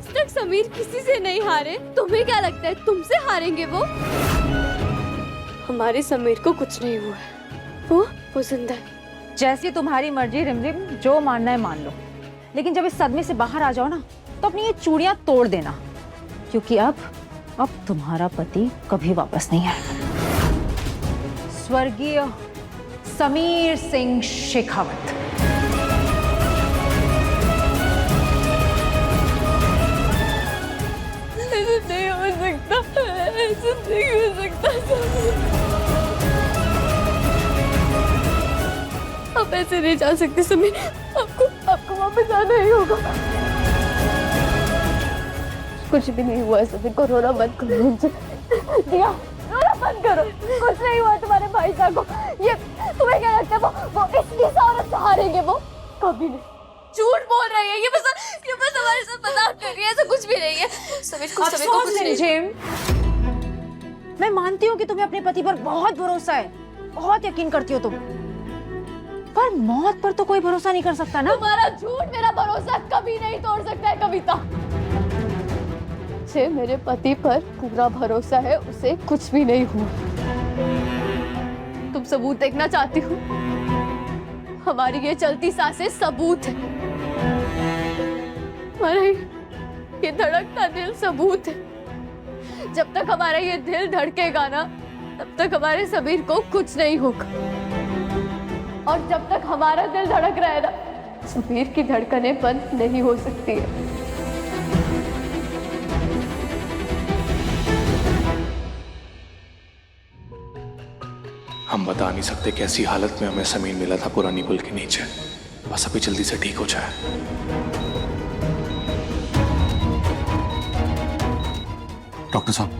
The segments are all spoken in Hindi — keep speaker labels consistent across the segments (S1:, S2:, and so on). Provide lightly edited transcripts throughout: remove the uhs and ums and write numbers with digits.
S1: आज तक समीर किसी से नहीं हारे, तुम्हें क्या लगता है तुमसे हारेंगे वो? हमारे समीर को कुछ नहीं हुआ है, वो जिंदा है।
S2: जैसी तुम्हारी मर्जी रिमझिम, जो मानना है मान लो, लेकिन जब इस सदमे से बाहर आ जाओ ना तो अपनी ये चूड़ियां तोड़ देना, क्योंकि अब तुम्हारा पति कभी वापस नहीं आएगा। स्वर्गीय समीर सिंह शेखावत।
S1: नहीं हो सकता, ऐसा नहीं हो सकता। आप ऐसे नहीं जा सकते समीर, आपको वापस आना ही होगा। कुछ भी नहीं हुआ समीर को, रोना बंद करो। दिया, रोना बंद करो, कुछ नहीं हुआ तुम्हारे भाई साहब को। ये तुम्हें क्या लगता है वो इस औरत से हारेंगे? वो कभी नहीं। झूठ बोल रही है, ये बस हमारे साथ मजाक कर रही है, ऐसा कुछ भी नहीं है। समीर को कुछ नहीं।
S2: मैं मानती हूँ कि तुम्हें अपने पति पर बहुत भरोसा है, बहुत यकीन करती हो तुम, पर मौत पर तो कोई भरोसा नहीं कर सकता ना।
S1: तुम्हारा झूठ मेरा भरोसा कभी नहीं तोड़ सकता है कविता। मुझे मेरे पति पर पूरा भरोसा है, उसे कुछ भी नहीं हुआ। तुम सबूत देखना चाहती हो? हमारी ये चलती सांसें सबूत है। हमारा ये धड़कता दिल सबूत है। जब तक हमारा ये दिल धड़केगा ना, तब तक हमारे समीर को कुछ नहीं होगा। और जब तक हमारा दिल धड़क रहा है ना, समीर की धड़कनें बंद नहीं हो सकती है।
S3: हम बता नहीं सकते कैसी हालत में हमें समीर मिला था पुरानी पुल के नीचे। बस अभी जल्दी से ठीक हो जाए। डॉक्टर साहब,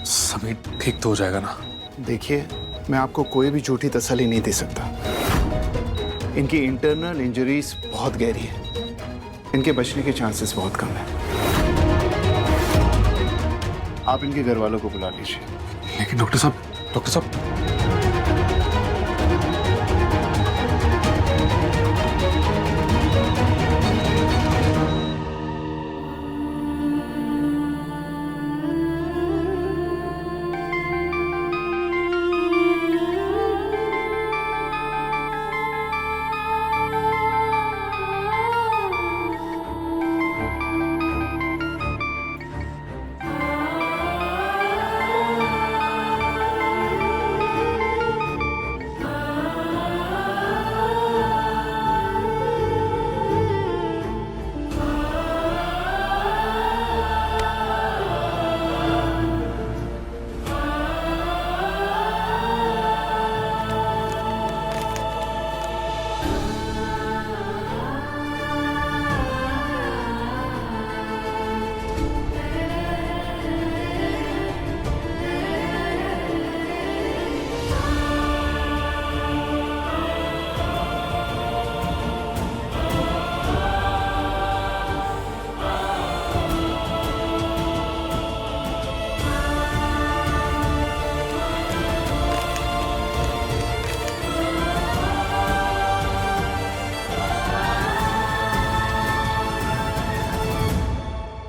S3: समीर ठीक तो हो जाएगा ना?
S4: देखिए, मैं आपको कोई भी झूठी तसल्ली नहीं दे सकता। इनकी इंटरनल इंजरीज बहुत गहरी है, इनके बचने के चांसेस बहुत कम है। आप इनके घर वालों को बुला लीजिए।
S3: लेकिन डॉक्टर साहब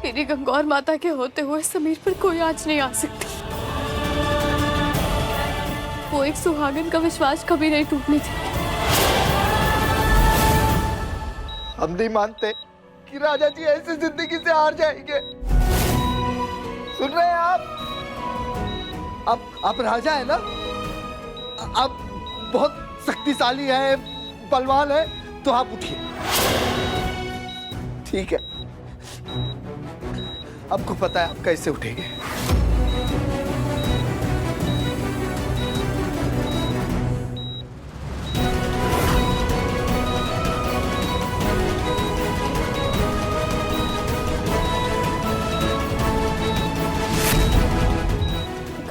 S1: मेरी गंगौर माता के होते हुए समीर पर कोई आँच नहीं आ सकती। वो एक सुहागन का विश्वास कभी नहीं टूटने देती।
S5: हम नहीं मानते कि राजा जी ऐसी जिंदगी से हार जाएंगे। सुन रहे हैं आप राजा है ना? आप बहुत शक्तिशाली है, बलवान है, तो आप उठिए। ठीक है, आपको पता है आप कैसे उठेंगे।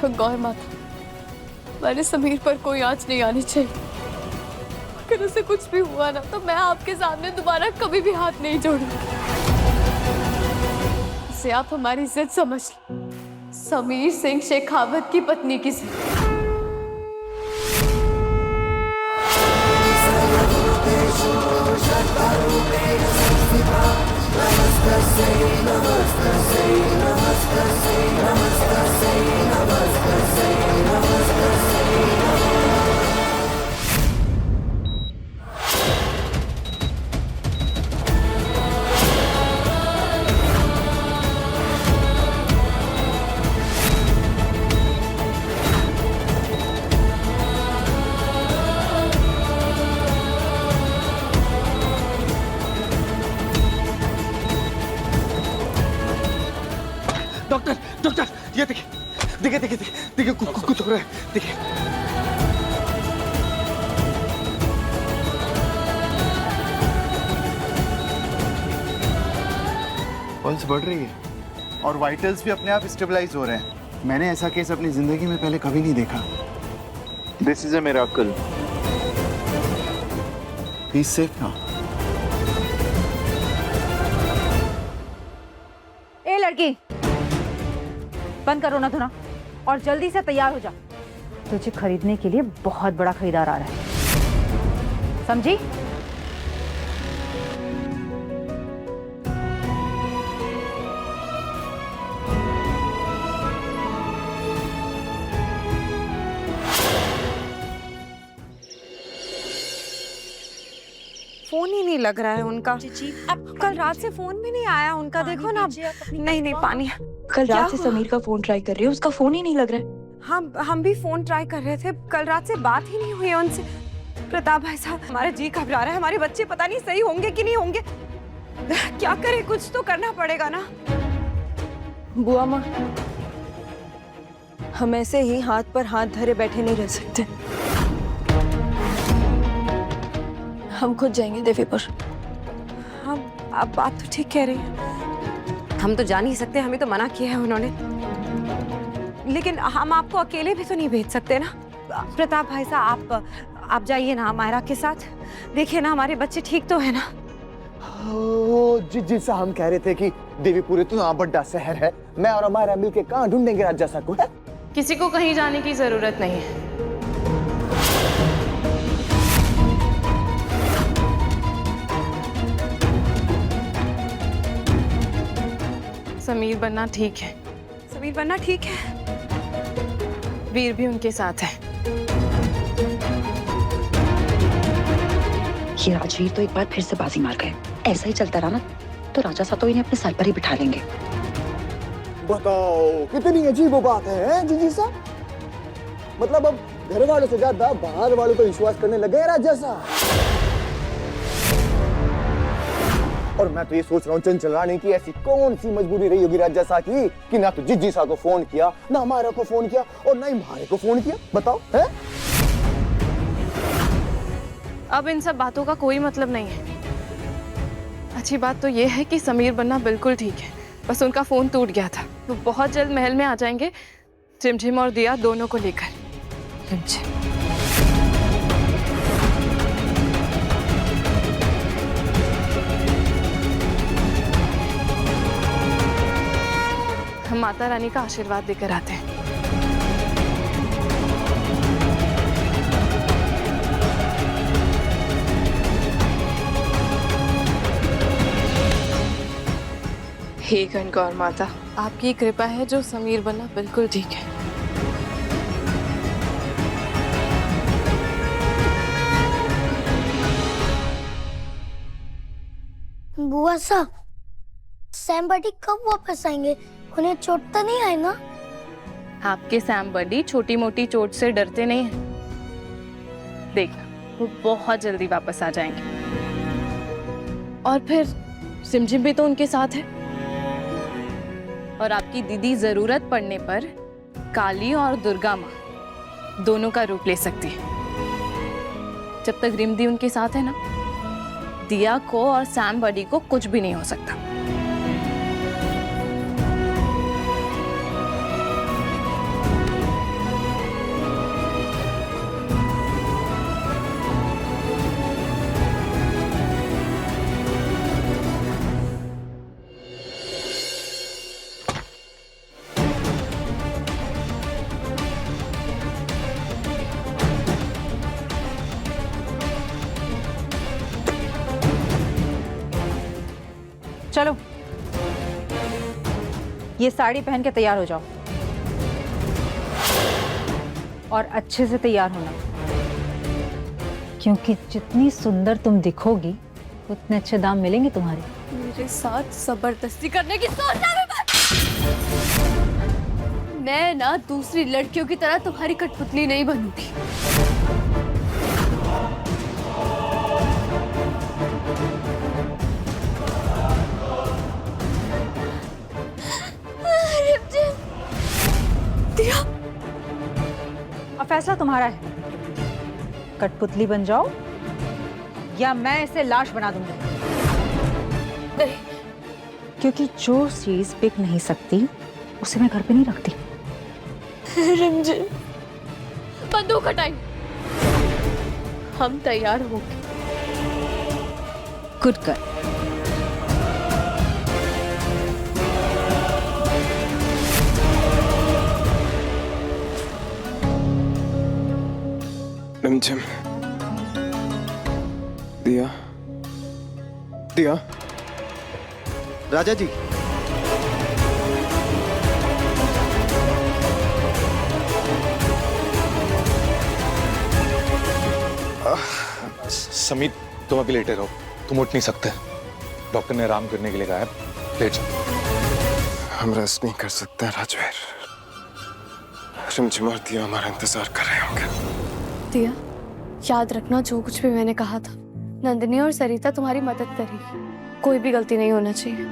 S1: गंगौर माता, हमारे समीर पर कोई आँच नहीं आनी चाहिए। अगर उसे कुछ भी हुआ ना, तो मैं आपके सामने दोबारा कभी भी हाथ नहीं जोड़ूंगी। इसे आप हमारी इज्जत समझ लें। समीर सिंह शेखावत की पत्नी की से
S5: डॉक्टर डॉक्टर, ये देखिए देखिए देखिए देखिए देखिए, कुछ हो रहा है, देखिए।
S4: पल्स बढ़ रही है और वाइटल्स भी अपने आप स्टेबलाइज हो रहे हैं। मैंने ऐसा केस अपनी जिंदगी में पहले कभी नहीं देखा। This is a miracle. He is safe now.
S2: ए लड़की, बंद करो ना धुना और जल्दी से तैयार हो जा। तुझे खरीदने के लिए बहुत बड़ा खरीदार आ रहा है, समझी?
S6: फोन ही नहीं लग रहा है उनका। अब कल रात से फोन भी नहीं आया उनका, देखो ना। नहीं नहीं पानी।
S7: कल रात से समीर का फोन ट्राई कर रही हूँ, उसका फोन ही नहीं लग रहा है।
S6: हम भी फोन ट्राई कर रहे थे, कल रात से बात ही नहीं हुई है उनसे। प्रताप भाई साहब, हमारा जी घबरा रहा है, हमारे बच्चे पता नहीं सही होंगे कि नहीं होंगे। क्या करें, कुछ तो करना पड़ेगा ना।
S7: बुआ माँ, हम ऐसे ही हाथ पर हाथ धरे बैठे नहीं रह सकते। हम खुद जाएंगे देवीपुर।
S6: हम अब बात तो ठीक कह रही है, हम तो जा नहीं सकते, हमें तो मना किया है उन्होंने। लेकिन हम आपको अकेले भी तो नहीं भेज सकते ना। प्रताप भाई साहब, आप जाइए ना मायरा के साथ, देखिए ना हमारे बच्चे ठीक तो है ना।
S5: जिससा हम कह रहे थे कि देवीपुर इतना बड़ा शहर है, मैं और हमारा मिलके कहाँ ढूंढेंगे राजा को?
S8: किसी को कहीं जाने की जरूरत नहीं है। समीर बन्ना ठीक है।
S6: समीर बन्ना ठीक है,
S8: वीर भी उनके साथ है।
S7: ये राजवीर तो एक बार फिर से बाजी मार गए। ऐसा ही चलता रहा ना तो राजा साहब तो इन्हें अपने सर पर ही बिठा लेंगे।
S5: बताओ कितनी अजीब बात है जीजी साहब। मतलब अब घर वालों से ज्यादा बाहर वालों पर विश्वास करने लगे हैं राजा साहब। और मैं तो ये सोच रहा हूँ चंचल रानी की ऐसी कौन सी मजबूरी रही होगी राजा साहब की कि ना तो जिज्जी साहब को फोन किया, ना हमारे को फोन किया और ना ही हमारे को फोन किया। बताओ है?
S8: अब इन सब बातों का कोई मतलब नहीं है। अच्छी बात तो ये है कि समीर बन्ना बिल्कुल ठीक है, बस उनका फोन टूट गया था। वो बहुत जल्द महल में आ जाएंगे, झिमझिम और दिया दोनों को लेकर। झिमझिम हम माता रानी का आशीर्वाद लेकर आते हैं। हे गणगौर माता, आपकी कृपा है जो समीर बन्ना बिल्कुल ठीक है।
S9: बुआ साहब, सैम बडी कब वापस आएंगे? उन्हें चोट तो नहीं आई ना?
S8: आपके सैम बडी छोटी मोटी चोट से डरते नहीं हैं। देखना, वो बहुत जल्दी वापस आ जाएंगे। और फिर सिमजिम भी तो उनके साथ है। और आपकी दीदी जरूरत पड़ने पर काली और दुर्गा माँ दोनों का रूप ले सकती है। जब तक रिमदी उनके साथ है ना, दिया को और सैम बडी को कुछ भी नहीं हो सकता।
S2: चलो, ये साड़ी पहन के तैयार हो जाओ और अच्छे से तैयार होना, क्योंकि जितनी सुंदर तुम दिखोगी उतने अच्छे दाम मिलेंगे तुम्हारे।
S1: मेरे साथ जबरदस्ती करने की सोचना भी मत। मैं ना दूसरी लड़कियों की तरह तुम्हारी कठपुतली नहीं बनूंगी।
S2: फैसला तुम्हारा है। कठपुतली बन जाओ या मैं इसे लाश बना दूंगी।
S1: नहीं,
S2: क्योंकि जो चीज बिक नहीं सकती उसे मैं घर पे नहीं रखती।
S1: रिमझिम, बंदूक हटाई, हम तैयार होंगे।
S2: Good girl.
S5: रिमझिम, दिया, दिया, राजा जी।
S3: समीर, तुम अभी लेटे रहो, तुम उठ नहीं सकते। डॉक्टर ने आराम करने के लिए कहा है, लेट जाओ।
S5: हम रेस्ट नहीं कर सकते राजवीर। रिमझिम और दिया हमारा इंतजार कर रहे होंगे।
S1: दिया, याद रखना जो कुछ भी मैंने कहा था, नंदिनी और सरिता तुम्हारी मदद करेगी। कोई भी गलती नहीं होना चाहिए।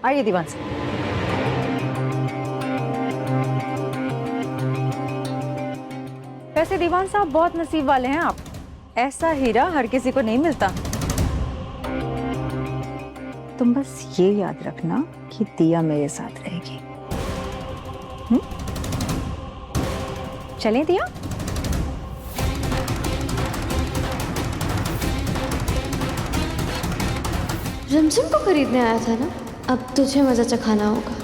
S2: आइए दीवान साहब। वैसे दीवान साहब बहुत नसीब वाले हैं आप, ऐसा हीरा हर किसी को नहीं मिलता। तुम बस ये याद रखना कि दिया मेरे साथ रहेगी। चलें दिया?
S1: रिमझिम को खरीदने आया था ना, अब तुझे मजा चखाना होगा।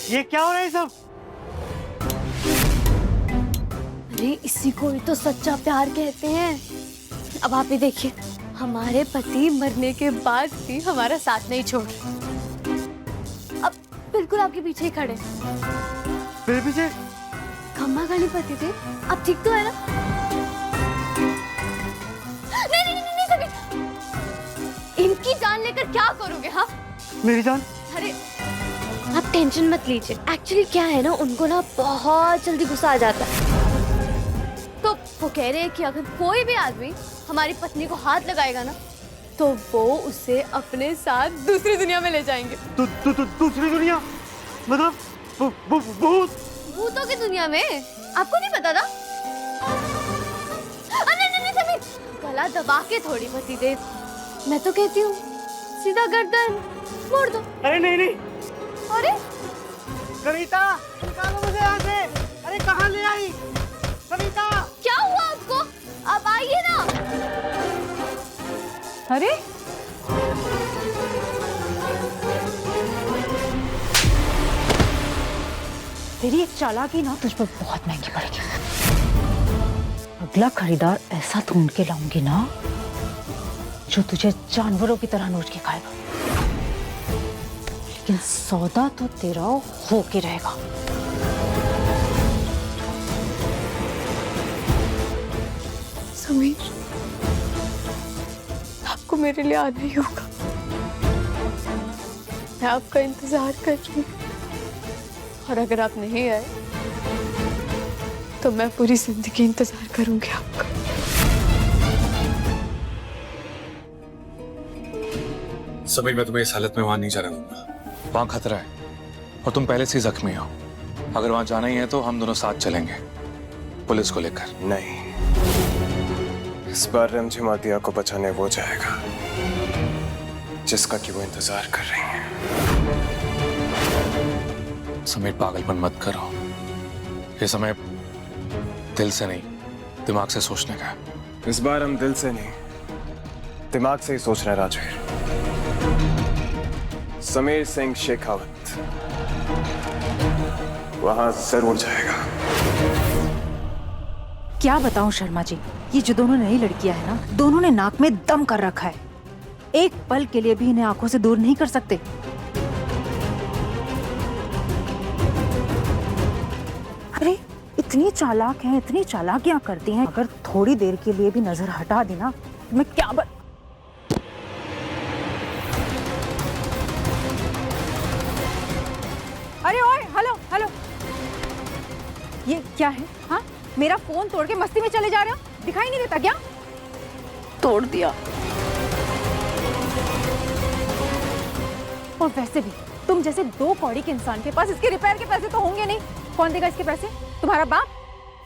S5: ये क्या हो रहा है सब?
S1: अरे इसी को ही तो सच्चा प्यार कहते हैं। अब आप ही देखिए, हमारे पति मरने के बाद भी हमारा साथ नहीं छोड़ रहे। अब बिल्कुल आपके पीछे ही खड़े।
S5: मेरे पीछे?
S1: खम्मा खाली पति थे, अब ठीक तो है ना? नहीं नहीं नहीं नहीं सभी, इनकी जान लेकर क्या करोगे? हाँ
S5: मेरी जान?
S1: अरे आप टेंशन मत लीजिए। एक्चुअली क्या है ना, उनको ना बहुत जल्दी गुस्सा आ जाता है, तो वो कह रहे हैं कि अगर कोई भी आदमी हमारी पत्नी को हाथ लगाएगा ना, तो वो उसे अपने साथ दूसरी दुनिया में ले जाएंगे।
S5: दूसरी दुनिया? मतलब भूत?
S1: भूतों की दुनिया में? आपको नहीं पता था? नहीं नहीं नहीं समीर, गला दबा के थोड़ी पति दे। मैं तो कहती हूँ सीधा गर्दन मोड़ दो।
S5: अरे नहीं नहीं।
S1: अरे
S5: सरिता, निकालो मुझे यहाँ से। अरे कहाँ ले आई? सरिता,
S1: क्या हुआ आपको? अब आइए ना।
S2: अरे तेरी एक चालाकी ना तुझ पर बहुत महंगी पड़ेगी। अगला खरीदार ऐसा ढूंढ के लाऊंगी ना जो तुझे जानवरों की तरह नोच के खाएगा, लेकिन सौदा तो तेरा हो के रहेगा।
S1: समीर, आपको मेरे लिए आना ही होगा। मैं आपका इंतजार कर रही हूँ, और अगर आप नहीं आए तो मैं पूरी जिंदगी इंतजार करूंगी आपका।
S3: समीर, मैं तुम्हें इस हालत में वहां नहीं जाने दूंगा। वहां खतरा है और तुम पहले से जख्मी हो। अगर वहां जाना ही है तो हम दोनों साथ चलेंगे, पुलिस को लेकर।
S5: नहीं, इस बार रिमझिम और दिया को बचाने वो जाएगा जिसका कि वो इंतजार कर रही है।
S3: समीर, पागलपन मत करो। ये समय दिल से नहीं, दिमाग से सोचने का है।
S5: इस बार हम दिल से नहीं, दिमाग से ही सोच रहे हैं राजवीर। समीर सिंह शेखावत वहां जरूर जाएगा।
S2: क्या बताऊं शर्मा जी, ये जो दोनों नई लड़कियां हैं ना, दोनों ने नाक में दम कर रखा है। एक पल के लिए भी इन्हें आंखों से दूर नहीं कर सकते। अरे इतनी चालाक हैं, इतनी चालाकियां करती हैं, अगर थोड़ी देर के लिए भी नजर हटा दी ना तो मैं क्या अरे ओए, हेलो हेलो, ये क्या है? हाँ, मेरा फोन तोड़ के मस्ती में चले जा रहे हो? दिखाई नहीं देता क्या?
S1: तोड़ दिया।
S2: और वैसे भी तुम जैसे दो कौड़ी के इंसान के पास इसके रिपेयर के पैसे तो होंगे नहीं। कौन देगा इसके पैसे? तुम्हारा बाप?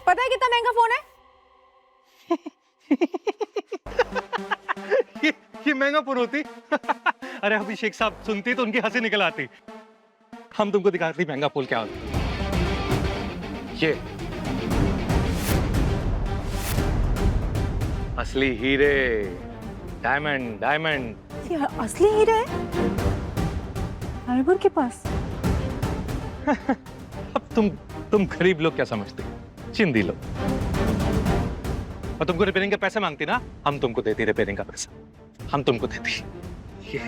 S2: पता है कितना महंगा फोन है?
S10: ये महंगा फोन होती? अरे अभिषेक साहब सुनती तो उनकी हंसी निकल आती। हम तुमको दिखाते महंगा फोन क्या होता। ये असली हीरे, डायमंड डायमंड।
S2: ये असली हीरे है अरबुर के पास।
S10: अब तुम गरीब लोग क्या समझते? चिंदी लोग। और तुमको रिपेयरिंग के पैसे मांगती ना, हम तुमको देती रिपेयरिंग का पैसा, हम तुमको देती। ये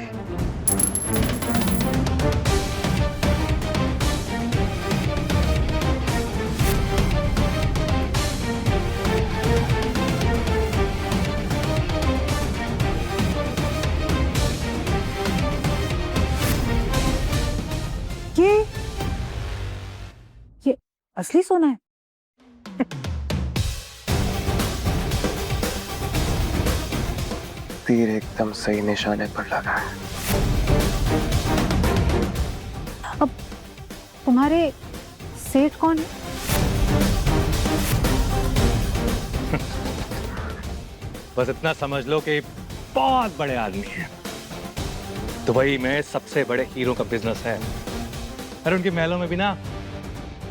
S2: ये असली सोना है।
S3: तीर एकदम सही निशाने पर लगा है।
S2: अब तुम्हारे सेठ कौन है?
S10: बस इतना समझ लो कि बहुत बड़े आदमी हैं। दुबई में सबसे बड़े हीरो का बिजनेस है। अरे उनके महलों में भी ना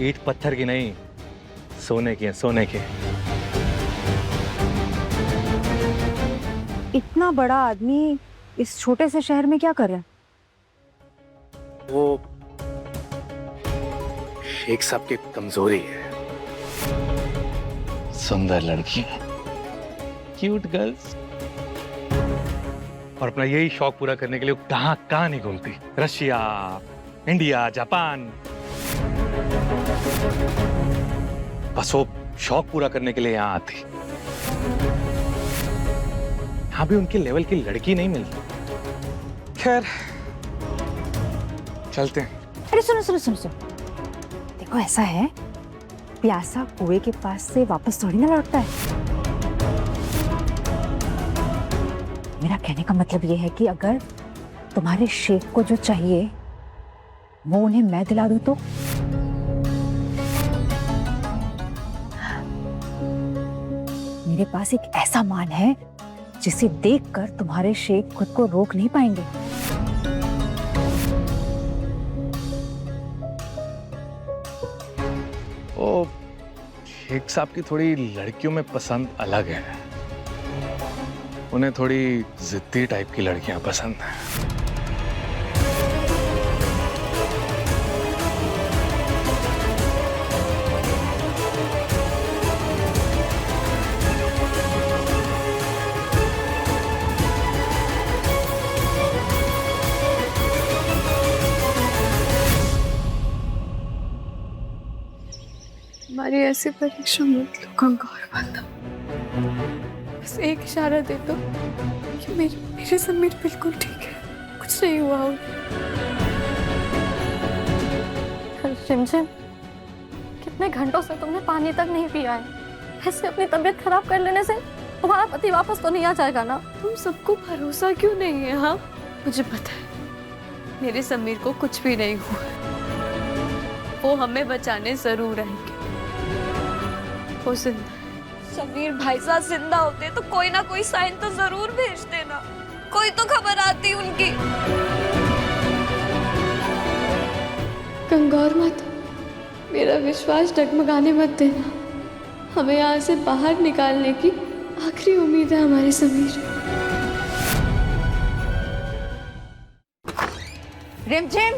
S10: ईंट पत्थर की नहीं, सोने की है, सोने के।
S2: इतना बड़ा आदमी इस छोटे से शहर में क्या कर रहा है?
S3: वो शेख साहब की कमजोरी है।
S10: सुंदर लड़की, क्यूट गर्ल्स, और अपना यही शौक पूरा करने के लिए कहां नहीं घूमती। Russia, India, Japan. बस वो शौक पूरा करने के लिए यहाँ आती। यहाँ भी उनके लेवल की लड़की नहीं मिलती। खैर चलते हैं।
S2: अरे सुनो सुनो सुनो सुनो, देखो ऐसा है, प्यासा कुएं के पास से वापस थोड़ी ना लौटता है। मेरा कहने का मतलब ये है कि अगर तुम्हारे शेख को जो चाहिए वो उन्हें मैं दिला दूं तो? मेरे पास एक ऐसा मान है जिसे देखकर तुम्हारे शेख खुद को रोक नहीं पाएंगे।
S10: ओ, शेख साहब की थोड़ी लड़कियों में पसंद अलग है। उन्हें थोड़ी जिद्दी टाइप की लड़कियां पसंद हैं।
S8: हमारी ऐसी परीक्षा मत लो कंगार माता। बस एक इशारा दे दो कि मेरे समीर बिल्कुल ठीक है, कुछ नहीं हुआ उन्हें।
S1: शिमशिम, कितने घंटों से तुमने पानी तक नहीं पिया है। ऐसे अपनी तबीयत खराब कर लेने से तुम्हारा पति वापस तो नहीं आ जाएगा ना?
S8: तुम सबको भरोसा क्यों नहीं है? हाँ, मुझे पता है मेरे समीर को कुछ भी नहीं हुआ। वो हमें बचाने जरूर आएंगे। वो जिंदा।
S1: समीर भाई साहब जिंदा होते तो कोई ना कोई साइन तो जरूर भेज देना, कोई तो खबर आती उनकी।
S8: गंगौर माता, मेरा विश्वास डगमगाने मत देना। हमें यहाँ से बाहर निकालने की आखिरी उम्मीद है हमारे समीर।
S2: रिमझिम,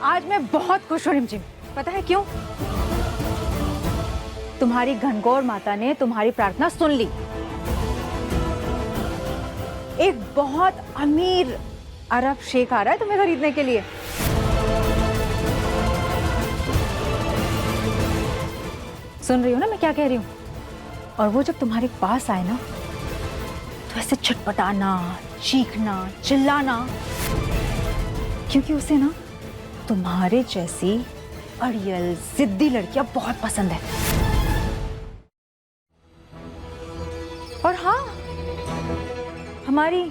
S2: आज मैं बहुत खुश हूँ रिमझिम। पता है क्यों? तुम्हारी घनघोर माता ने तुम्हारी प्रार्थना सुन ली। एक बहुत अमीर अरब शेख आ रहा है तुम्हें खरीदने के लिए। सुन रही हो ना मैं क्या कह रही हूँ? और वो जब तुम्हारे पास आए ना तो ऐसे छटपटाना, चीखना, चिल्लाना, क्योंकि उसे ना तुम्हारे जैसी अड़ियल जिद्दी लड़कियां बहुत पसंद है। और हाँ, हमारी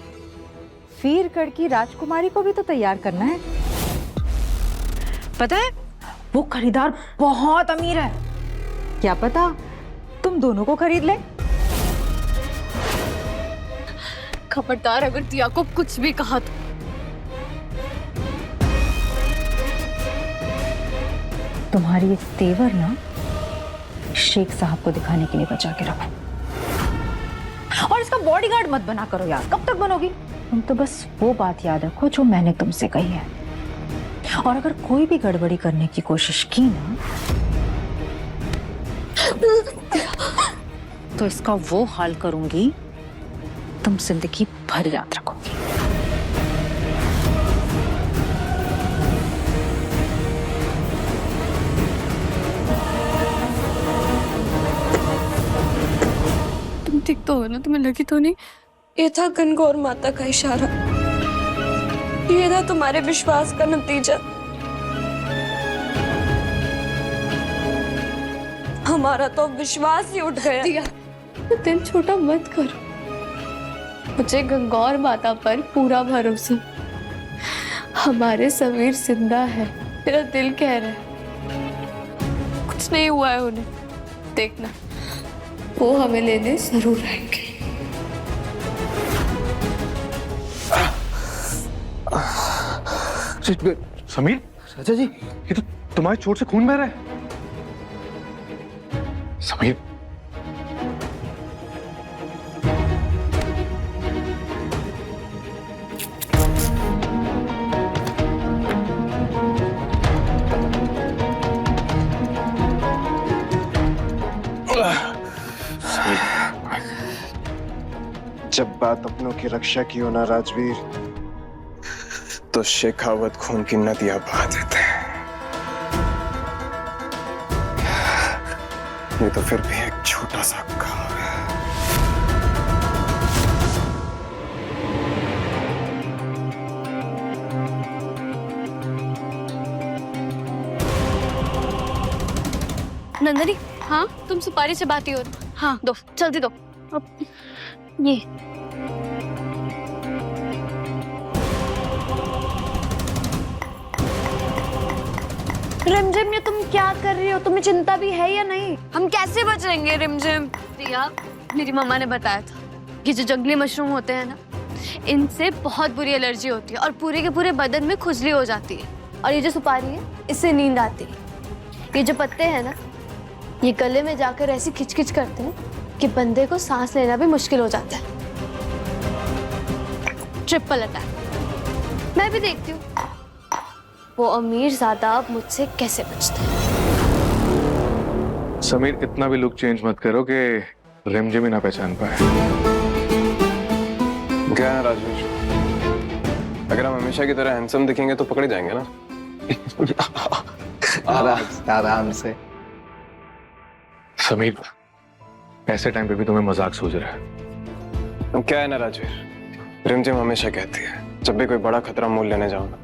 S2: वीरगढ़ की राजकुमारी को भी तो तैयार करना है। पता है वो खरीदार बहुत अमीर है, क्या पता तुम दोनों को खरीद ले।
S1: खबरदार अगर दिया को कुछ भी कहा तो।
S2: तुम्हारी ये तेवर ना शेख साहब को दिखाने के लिए बचा के रखो। और इसका बॉडीगार्ड मत बना करो यार, कब तक बनोगी? तुम तो बस वो बात याद रखो जो मैंने तुमसे कही है। और अगर कोई भी गड़बड़ी करने की कोशिश की ना तो इसका वो हाल करूंगी तुम जिंदगी भर याद रखोगी।
S1: तुम ठीक तो हो ना? तुम्हें लगी तो नहीं?
S11: ये था गणगौर माता का इशारा, ये था तुम्हारे विश्वास का नतीजा। हमारा तो विश्वास ही उठ गया।
S1: दिया, दिल छोटा मत करो। मुझे गंगौर माता पर पूरा भरोसा। हमारे समीर जिंदा है, मेरा दिल कह रहा है। कुछ नहीं हुआ है उन्हें, देखना वो हमें लेने जरूर आएंगे।
S3: समीर,
S5: राजा जी,
S3: ये तो तुम्हारी चोट से खून बह रहा है। समीर,
S12: जब बात अपनों की रक्षा की हो ना राजवीर, तो शेखावत खून की नदियां बहा देते हैं। ये तो फिर भी एक छोटा सा काम है।
S1: नंदनी, हाँ तुम सुपारी से बात ही हो रही। हाँ दो, जल्दी दो। अब ये रिमझिम, ये तुम क्या कर रही हो? तुम्हें चिंता भी है या नहीं?
S11: हम कैसे बचेंगे रिमझिम?
S1: प्रिया, मेरी मम्मा ने बताया था कि जो जंगली मशरूम होते हैं ना, इनसे बहुत बुरी एलर्जी होती है और पूरे के पूरे बदन में खुजली हो जाती है। और ये जो सुपारी है, इससे नींद आती है। ये जो पत्ते हैं ना, ये गले में जाकर ऐसी खिचखिच करते हैं कि बंदे को सांस लेना भी मुश्किल हो जाता है। Triple attack. मैं भी देखती हूँ वो अमीर ज़्यादा अब मुझसे कैसे बचते हैं।
S3: समीर, इतना भी लुक चेंज मत करो कि रिमझिम ही ना पहचान पाए।
S12: क्या है राजेश, अगर हम हमेशा की तरह हैंडसम दिखेंगे तो पकड़े जाएंगे ना।
S4: आराम से।
S3: समीर, ऐसे टाइम पे भी तुम्हें मजाक सूझ रहा है।
S12: क्या है ना राजवीर, रिमझिम हमेशा कहती है जब भी कोई बड़ा खतरा मोल लेने जाओ ना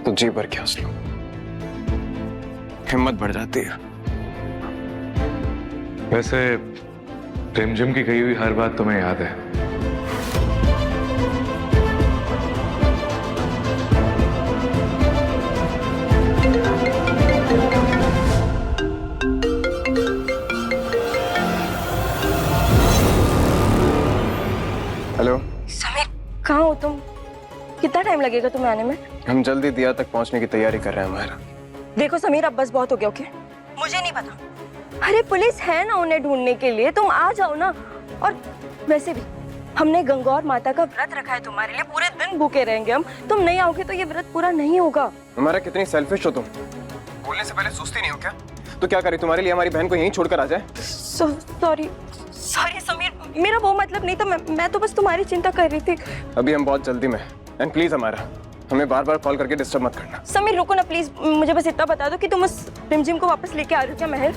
S12: तो जी भर के हंस लो, हिम्मत बढ़ जाती है।
S3: वैसे रिमझिम की कही हुई हर बात तुम्हें याद है?
S12: हेलो
S11: समीर, कहाँ हो तुम? कितना टाइम लगेगा तुम्हें आने में?
S12: हम जल्दी दिया तक पहुंचने की तैयारी कर रहे हैं हमारा।
S11: देखो समीर, अब बस बहुत हो गया, ओके? मुझे नहीं पता। अरे पुलिस है ना उन्हें ढूंढने के लिए, तुम आ जाओ ना। और वैसे भी हमने गंगौर माता का व्रत रखा है तुम्हारे लिए, पूरे दिन भूखे रहेंगे हम। तुम नहीं आओगे तो ये व्रत पूरा नहीं होगा।
S12: हमारा कितनी सेल्फिश हो तुम, बोलने से पहले सोचती नहीं हो क्या? तो क्या करे, तुम्हारे लिए हमारी बहन को यहीं छोड़कर आ जाए?
S11: सॉरी सॉरी समीर, मेरा वो मतलब नहीं था। मैं तो बस तुम्हारी चिंता कर रही थी।
S12: अभी हम बहुत जल्दी में, एंड प्लीज हमें बार बार कॉल करके डिस्टर्ब मत करना।
S11: समीर रुको ना प्लीज, मुझे बस इतना बता दो कि तुम उस रिमझिम को वापस लेके आ रहे हो क्या महल?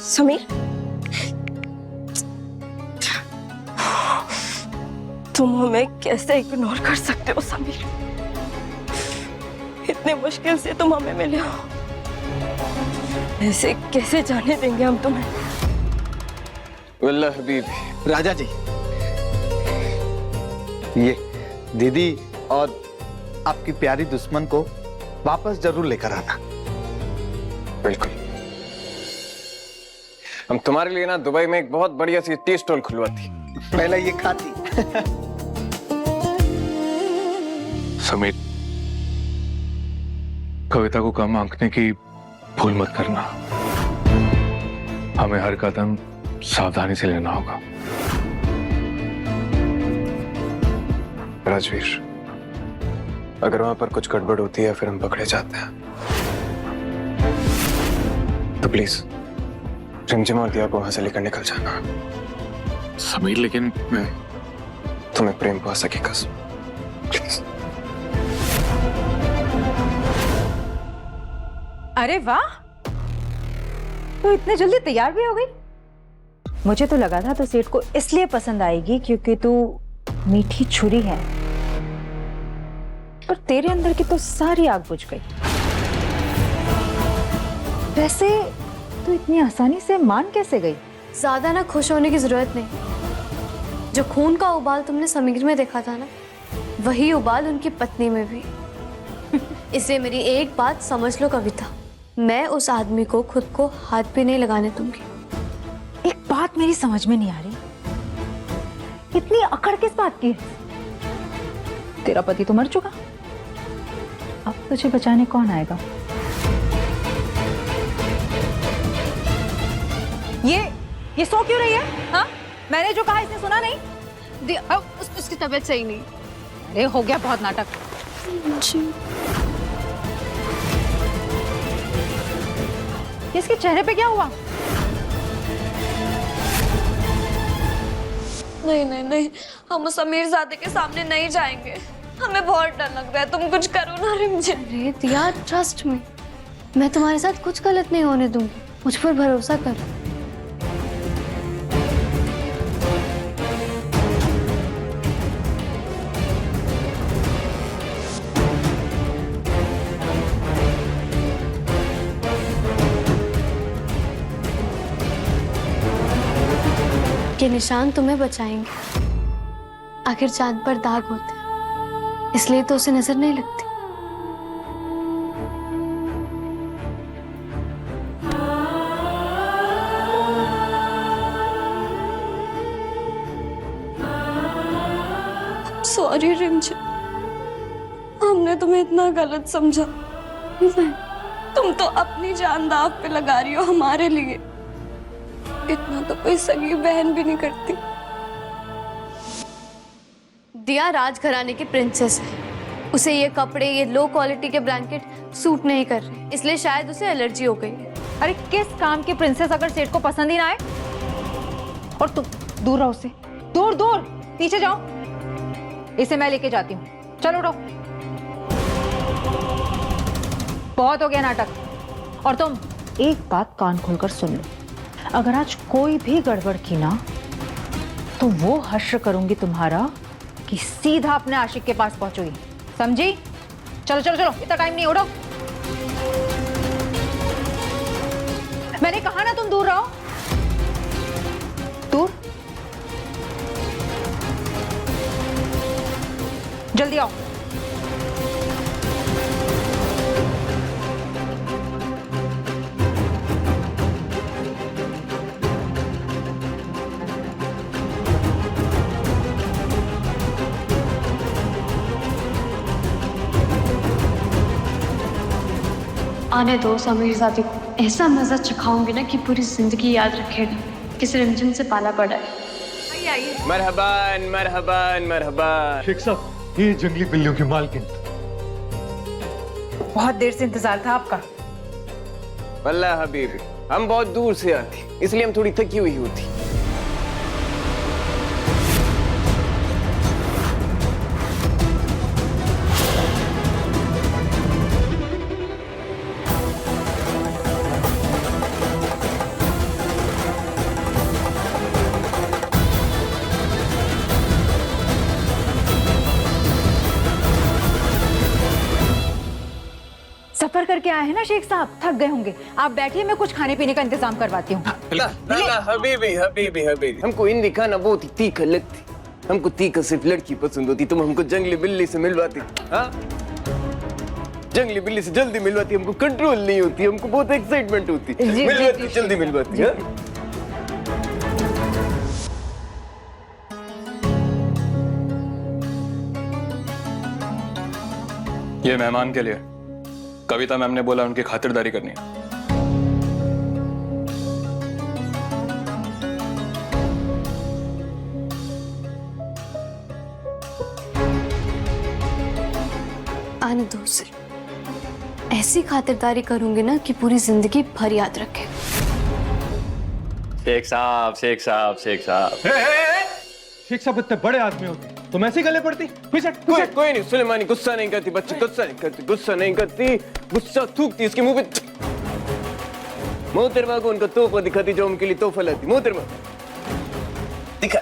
S11: समीर, तुम हमें कैसे इग्नोर कर सकते हो समीर? इतने मुश्किल से तुम हमें मिले हो, ऐसे कैसे जाने देंगे हम तुम्हें?
S12: वल्लाह हबीबी।
S4: राजा जी, ये दीदी और आपकी प्यारी दुश्मन को वापस जरूर लेकर आना।
S12: बिल्कुल। हम तुम्हारे लिए ना दुबई में एक बहुत बढ़िया सी टी स्टॉल खुलवाती।
S4: पहले ये खाती।
S3: समीर, कविता को कम आंकने की भूल मत करना। हमें हर कदम सावधानी से लेना होगा।
S12: राजवीर, अगर वहां पर कुछ गड़बड़ होती है फिर हम पकड़े जाते हैं, तो प्लीज रिमझिम और दिया को वहां से लेकर निकल जाना।
S3: समीर, लेकिन मैं
S12: तुम्हें प्रेम पहुंच सके कसम, प्लीज।
S2: अरे वाह, तो इतने जल्दी तैयार भी हो गई। मुझे तो लगा था तो सेठ को इसलिए पसंद आएगी क्योंकि तू मीठी छुरी है, पर तेरे अंदर की तो सारी आग बुझ गई। वैसे तू इतनी आसानी से मान कैसे गई?
S1: ज्यादा ना खुश होने की जरूरत नहीं। जो खून का उबाल तुमने समीर में देखा था ना, वही उबाल उनकी पत्नी में भी। इसलिए मेरी एक बात समझ लो कविता, मैं उस आदमी को खुद को हाथ भी नहीं लगाने दूंगी।
S2: एक बात मेरी समझ में नहीं आ रही, इतनी अकड़ किस बात की? तेरा पति तो मर चुका, अब तुझे बचाने कौन आएगा? ये सो क्यों रही है? हाँ, मैंने जो कहा इसने सुना नहीं?
S8: उसकी तबीयत सही नहीं।
S2: अरे हो गया बहुत नाटक। इसके चेहरे पे क्या हुआ?
S11: नहीं नहीं नहीं, हम उस अमीरजादे के सामने नहीं जाएंगे। हमें बहुत डर लग रहा है, तुम कुछ करो ना रिमझिम।
S1: अरे दिया, ट्रस्ट मी, मैं तुम्हारे साथ कुछ गलत नहीं होने दूंगी। मुझ पर भरोसा करो। के निशान तुम्हें बचाएंगे। आखिर चांद पर दाग होते हैं, इसलिए तो उसे नजर नहीं लगती।
S11: सॉरी रिमझिम, हमने तुम्हें इतना गलत समझा। तुम तो अपनी जान दांव पे लगा रही हो हमारे लिए। इतना तो कोई सगी बहन भी नहीं करती।
S1: दिया राजघराने की प्रिंसेस है, उसे ये कपड़े, ये लो क्वालिटी के ब्लैंकेट सूट नहीं कर रहे, इसलिए शायद उसे एलर्जी हो गई है।
S2: अरे किस काम की प्रिंसेस अगर सेठ को पसंद ही ना आए? और तुम दूर रहो उससे, दूर दूर, पीछे जाओ। इसे मैं लेके जाती हूँ, चलो उठो। बहुत हो गया नाटक। और तुम एक बात कान खोलकर सुन लो, अगर आज कोई भी गड़बड़ की ना, तो वो हश्र करूंगी तुम्हारा कि सीधा अपने आशिक के पास पहुंचोगी, समझी? चलो चलो चलो, इतना टाइम नहीं, उठो। मैंने कहा ना तुम दूर रहो, दूर। जल्दी आओ।
S1: आने दो अमीरजादे को, ऐसा मजा चखाऊंगी ना कि पूरी जिंदगी याद रखेगा किस रिमझिम से पाला पड़ा है।
S12: मरहबान मरहबान मरहबान।
S10: शेख साहब, ये जंगली बिल्लियों की मालकिन।
S2: बहुत देर से इंतजार था आपका।
S5: वल्लाह हबीबी, हम बहुत दूर से आती, इसलिए हम थोड़ी थकी हुई होती।
S2: सफर करके आए हैं ना शेख साहब, थक गए होंगे। आप बैठिए, मैं कुछ खाने पीने का इंतजाम करवाती हूँ।
S5: हबीबी हबीबी हबीबी, हमको हिंदी खाना बहुत ही तीखा लगती, हमको तीखा सिर्फ लड़की पसंद होती। तुम हमको जंगली बिल्ली से मिलवाती, हाँ? जंगली बिल्ली से जल्दी मिलवाती, हमको कंट्रोल नहीं होती, हमको बहुत एक्साइटमेंट होती, मिलवाती जल्दी मिलवाती। हाँ?
S3: ये मेहमान के लिए कविता मैम ने बोला उनकी खातिरदारी करनी है।
S1: आने दो उसे, ऐसी खातिरदारी करूंगी ना कि पूरी जिंदगी भर याद रखे।
S12: शेख साहब, शेख साहब, शेख साहब।
S10: शेख साहब इतने बड़े आदमी होते तुम ऐसे गले पड़ती?
S5: कोई नहीं, सुलेमानी गुस्सा नहीं करती, बच्ची गुस्सा नहीं करती, गुस्सा नहीं करती, गुस्सा थूकती इसके मुंह पे। मोहतरमा को उनका तोहफा दिखाती जो उनके लिए तोहफा लाती। मोहतरमा दिखा,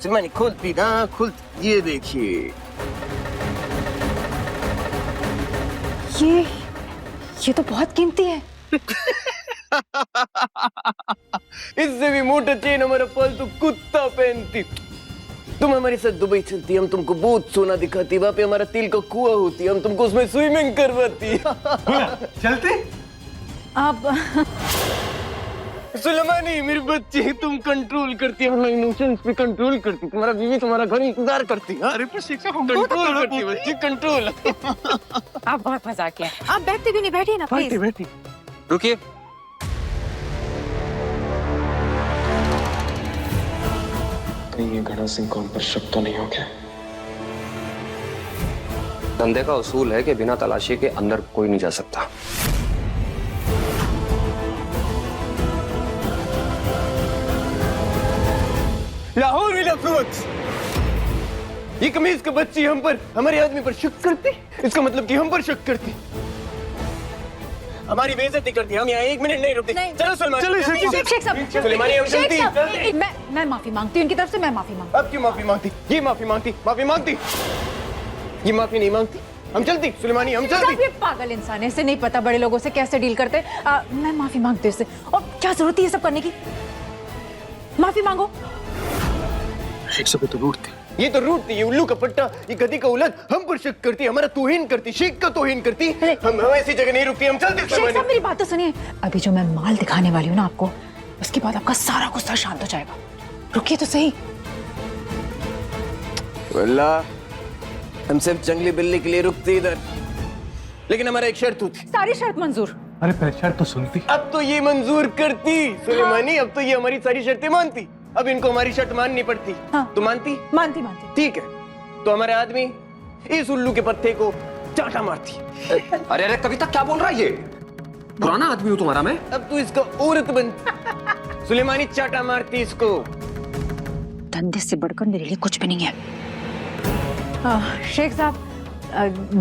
S5: सुलेमानी खोलती ना, खोलती, ये देखिए।
S2: ये तो बहुत कीमती है।
S5: इससे भी मोटा चेन हमारा पालतू कुत्ता पहनती। तुम हमारे साथ दुबई चलती, हम तुमको बहुत सोना दिखाती, वहाँ पे हमारा तिल का कुआं होती, हम तुमको उसमें स्विमिंग करवाती।
S10: चलते
S2: अब
S5: सुलेमानी मेरी बच्ची, तुम कंट्रोल करती हो, इमोशंस पे कंट्रोल करती, तुम्हारा बीवी तुम्हारा घर इंतजार करती। अरे पर शिक्षा कंट्रोल करती बच्ची, कंट्रोल।
S2: आप बहुत मजाक किया। आप बैठते भी नहीं, बैठिए ना प्लीज।
S5: बैठी रुकिए।
S12: कहीं ये गणा सिंह को हम पर शक तो नहीं हो गया? धंधे का उसूल है कि बिना तलाशी के अंदर कोई नहीं जा सकता।
S5: लाहौर में लफड़ोच, ये कमीज का बच्ची हम पर, हमारे आदमी पर शक करती, इसका मतलब कि हम पर शक करती, हमारी बेइज्जती करती। हम यहाँ 1 मिनट नहीं रुकते। चलो सुलेमानी, सुलेमानी हम चलती।
S2: मैं माफी मांगती हूँ, इनकी तरफ से मैं माफी मांगती हूँ।
S5: अब क्यों माफी मांगती? ये माफी मांगती, माफी मांगती, ये माफी नहीं मांगती। हम चलती सुलेमानी, हम चलती।
S2: ये पागल इंसान है, इसे नहीं पता बड़े लोगों से कैसे डील करते। मैं माफी मांगती हूँ इससे। और क्या जरूरत है ये सब करने की? माफी मांगो।
S12: शेख साहब तो रूठती,
S5: ये तो रूठती, ये उल्लू का पट्टा, ये गधी का उलट, हम पर शक करती, हमारा तौहीन करती, शेख का तौहीन करती। हम ऐसी जगह नहीं रुकती, हम चलते।
S2: शेख साहब मेरी बात तो सुनिए, अभी जो मैं माल दिखाने वाली हूँ ना आपको, उसके बाद आपका सारा गुस्सा शांत हो जाएगा। रुकिए तो सही।
S5: वल्लाह हम सिर्फ जंगली बिल्ली के लिए रुकते इधर, लेकिन हमारा एक शर्त होती।
S2: सारी शर्त मंजूर।
S10: अरे पहले शर्त तो सुनती।
S5: अब तो ये मंजूर करती सुलेमानी, अब तो ये हमारी सारी शर्तें मानती, अब इनको हमारी शर्त माननी पड़ती।
S2: हाँ।
S5: तो मानती?
S2: मानती मानती।
S5: ठीक है, तो हमारे आदमी इस उल्लू के पत्ते को चाटा मारती।
S12: अरे अरे कविता क्या बोल रहा है ये? पुराना आदमी हूँ तुम्हारा मैं।
S5: अब तू इसका औरत बनती, सुलेमानी चाटा मारती इसको।
S2: धंधे से बढ़कर मेरे लिए कुछ भी नहीं है। शेख साहब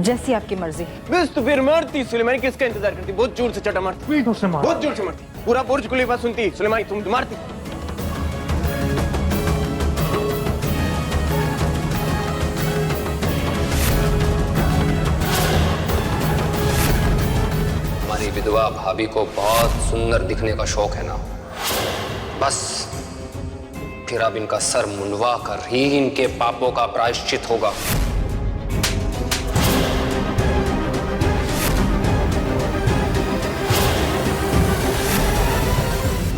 S2: जैसी आपकी मर्जी।
S5: बस तो फिर मारती सुलेमानी, किसका इंतजार करती? बहुत जोर से चाटा मारती, बहुत जोर से मारती, पूरा बुर्ज खलीफा सुनती सुलेमानी, तुम मारती।
S12: हमारी विधवा भाभी को बहुत सुंदर दिखने का शौक है ना, बस फिर अब इनका सर मुंडवा कर ही इनके पापों का प्रायश्चित होगा।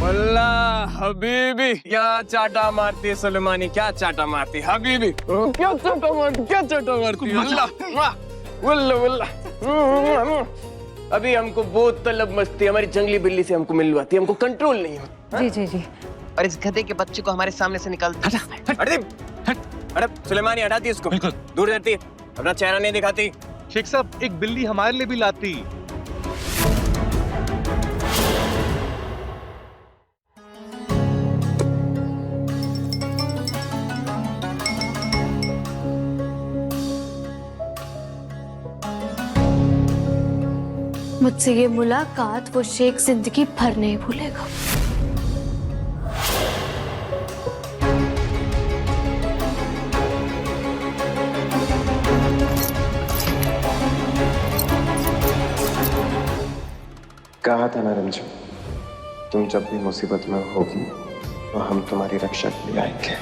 S5: वल्लाह हबीबी, क्या चाटा मारती सुलेमानी, क्या चाटा मारती हबीबी, क्या चाटा मारती, क्या चाटा मारती। वल्लाह वल्लाह वल्लाह, अभी हमको बहुत तलब मस्ती, हमारी जंगली बिल्ली से हमको मिलवाती, हमको कंट्रोल नहीं होता।
S2: जी जी जी।
S5: और इस गधे के बच्चे को हमारे सामने से निकालती। अरे सुलेमानी हटाती इसको, दूर रहती, अपना चेहरा नहीं दिखाती।
S10: शेख साहब एक बिल्ली हमारे लिए भी लाती।
S1: मुझसे ये मुलाकात वो शेख जिंदगी भर नहीं भूलेगा।
S5: कहा था ना रंजू, तुम जब भी मुसीबत में होगी तो हम तुम्हारी रक्षा के लिए आएंगे।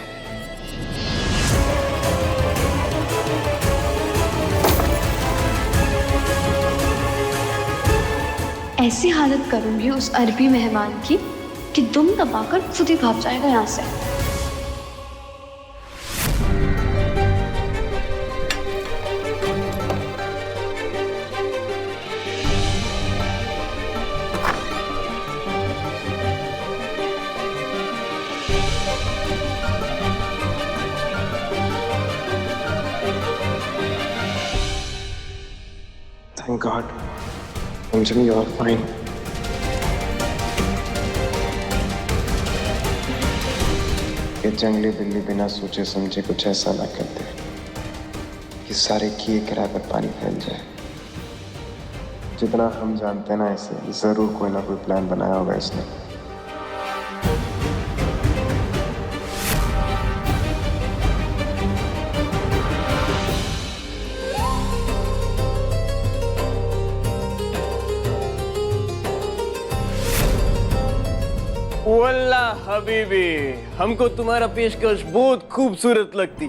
S1: ऐसी हालत करूंगी उस अरबी मेहमान की कि दुम दबाकर खुद ही भाग जाएगा यहाँ से।
S5: Thank God. Anjali, you are fine. ये जंगली बिल्ली बिना सोचे समझे कुछ ऐसा ना कर दे कि सारे किए किराए पर पानी फैल जाए। जितना हम जानते हैं ना, ऐसे जरूर कोई ना कोई प्लान बनाया होगा इसने।
S13: वल्लाह हबीबी, हमको तुम्हारा पेशकश बहुत खूबसूरत लगती,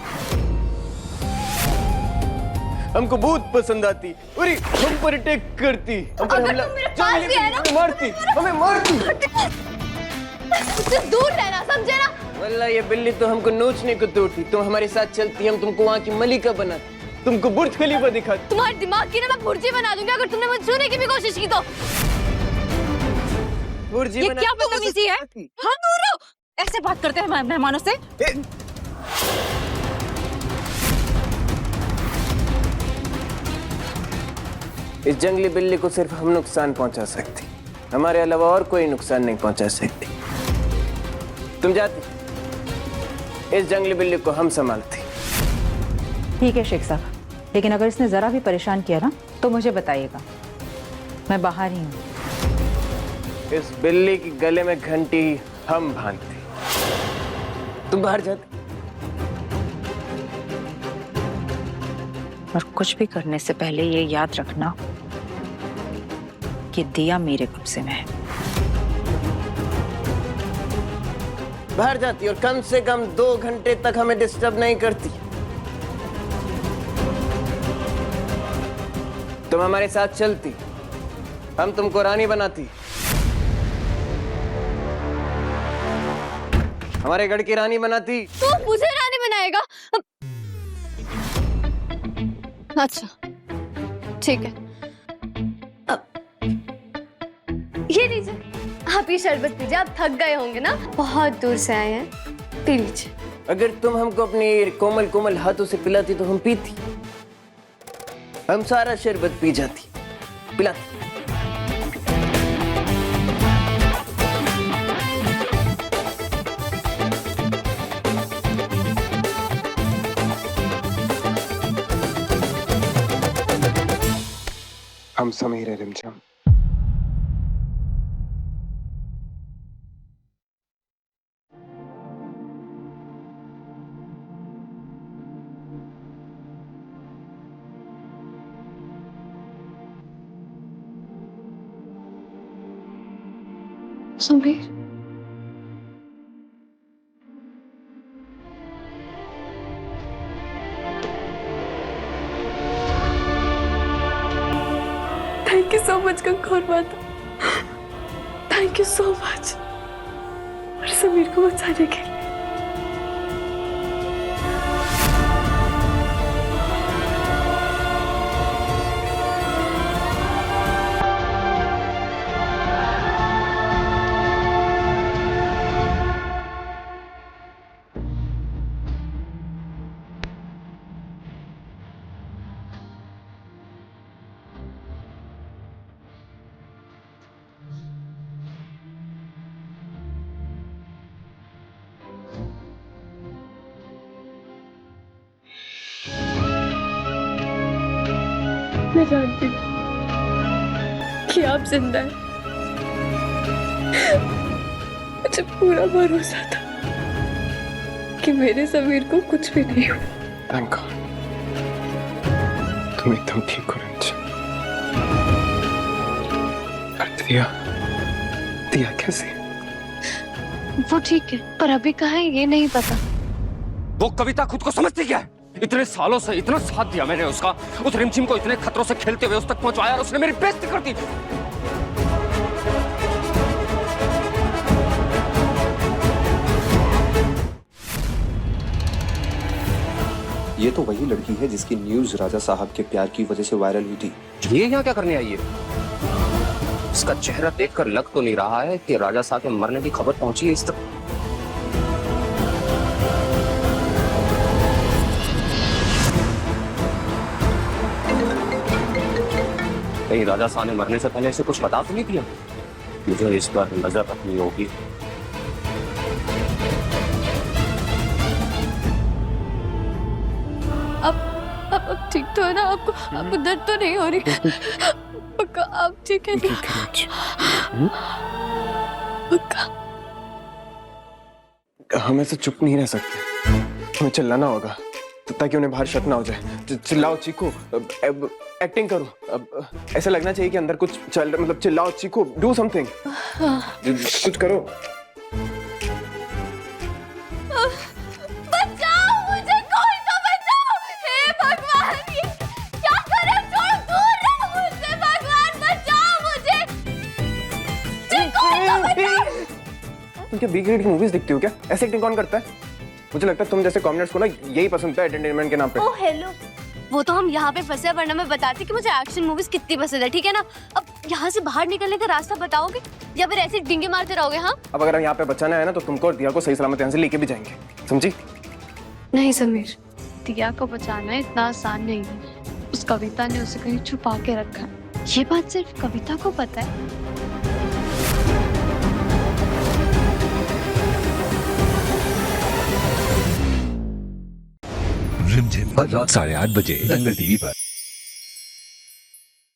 S13: हमको बहुत पसंद आती। अरे हम पर अटैक करती, हम पर हमला मारती, हमें मारती।
S1: दूर रहना, समझे ना?
S13: वल्लाह ये बिल्ली तो हमको नोचने को तोड़ती। तुम हमारे साथ चलती, हम तुमको वहाँ की मलिका बनाती, तुमको बुर्ज खलीफा दिखाती।
S1: तुम्हारे दिमाग की ना मैं भुर्जी बना दूंगी अगर तुमने मुझे छूने की भी कोशिश की तो।
S2: ये क्या बदतमीजी है? हाँ नूरो, ऐसे बात करते हैं मेहमानों से?
S13: इस जंगली बिल्ली को सिर्फ हम नुकसान पहुंचा सकते, हमारे अलावा और कोई नुकसान नहीं पहुंचा सकती। तुम जाती, इस जंगली बिल्ली को हम संभालते।
S2: ठीक है शेख साहब, लेकिन अगर इसने जरा भी परेशान किया ना तो मुझे बताइएगा, मैं बाहर ही हूँ।
S13: इस बिल्ली की गले में घंटी हम बांधते, तुम बाहर जाते।
S2: और कुछ भी करने से पहले ये याद रखना कि दिया मेरे कब्जे में है।
S13: बाहर जाती और कम से कम 2 घंटे तक हमें डिस्टर्ब नहीं करती। तुम हमारे साथ चलती, हम तुमको रानी बनाती, हमारे गढ़ की रानी बनाती।
S1: तू मुझे रानी बनाएगा? अच्छा ठीक है, अब ये लीजिए, आप ये शरबत पीजिए, आप थक गए होंगे ना, बहुत दूर से आए हैं, पी लीजिए।
S13: अगर तुम हमको अपने कोमल कोमल हाथों से पिलाती तो हम पीती, हम सारा शरबत पी जाती, पिलाती।
S5: हम समीर है रिमझिम।
S1: Sameer, thank you so much Gangaur माता, थैंक यू सो मच, और समीर को बचाने के लिए। मैं जानती हूँ
S8: कि आप जिंदा हैं। मुझे पूरा भरोसा था कि मेरे समीर को कुछ भी नहीं हुआ।
S13: थैंक गॉड, तुम एकदम ठीक हो रंजन। दिया, दिया कैसे?
S1: वो ठीक है, पर अभी कहाँ है ये नहीं पता।
S12: वो कविता खुद को समझती क्या है? इतने सालों से इतना साथ दिया मैंने उसका, उस रिमझिम को इतने खतरों से खेलते हुए उस तक पहुंचाया और उसने मेरी बेइज्जती कर दी।
S14: ये तो वही लड़की है जिसकी न्यूज राजा साहब के प्यार की वजह से वायरल हुई थी।
S12: ये यहाँ क्या करने आई है? इसका चेहरा देखकर लग तो नहीं रहा है कि राजा साहब के मरने की खबर पहुंची है इस तक। कहीं राजा साहब ने मरने से पहले इसे कुछ बता तो नहीं दिया? मुझे इस बार नजर रखनी होगी।
S1: अब ठीक तो है ना? आपको दर्द तो नहीं हो रही? पक्का आप ठीक है ना? पक्का?
S13: हम ऐसे चुप नहीं रह सकते, हमें चिल्लाना होगा ताकि उन्हें बाहर शक ना हो जाए। चिल्लाओ, चीखो, एक्टिंग करो। अब ऐसा लगना चाहिए कि अंदर कुछ चल रहा, मतलब चिल्लाओ, चीखो, डू समथिंग, कुछ करो।
S1: बचाओ मुझे, कोई तो बचाओ! हे भगवान, ये क्या कर रहे हो? छोड़ो, दूर रहो मुझसे। भगवान बचाओ मुझे, कोई तो बचाओ!
S13: तुम क्या बी ग्रेड की मूवीज देखती हो क्या? ऐसे एक्टिंग कौन करता है? मुझे लगता है तुम जैसे कॉमनर्स को ना यही पसंद है एंटरटेनमेंट के नाम पे।
S1: ओह हेलो, वो तो हम यहाँ पे फंसे हैं, वरना मैं बताती कि मुझे एक्शन मूवीज कितनी पसंद है, ठीक है ना? अब यहाँ से बाहर निकलने का रास्ता बताओगे या फिर ऐसे डिंगे मारते रहोगे? हाँ,
S13: अब अगर हम यहाँ पे बचाना है ना तो तुमको और दिया को सही सलामत यहाँ से लेके भी जाएंगे, समझी?
S1: नहीं समीर, दिया को बचाना इतना आसान नहीं है। उस कविता ने उसे कहीं छुपा के रखा है, ये बात सिर्फ कविता को पता है।
S15: रिमझिम हर रात 8:30 बजे दंगल टीवी पर।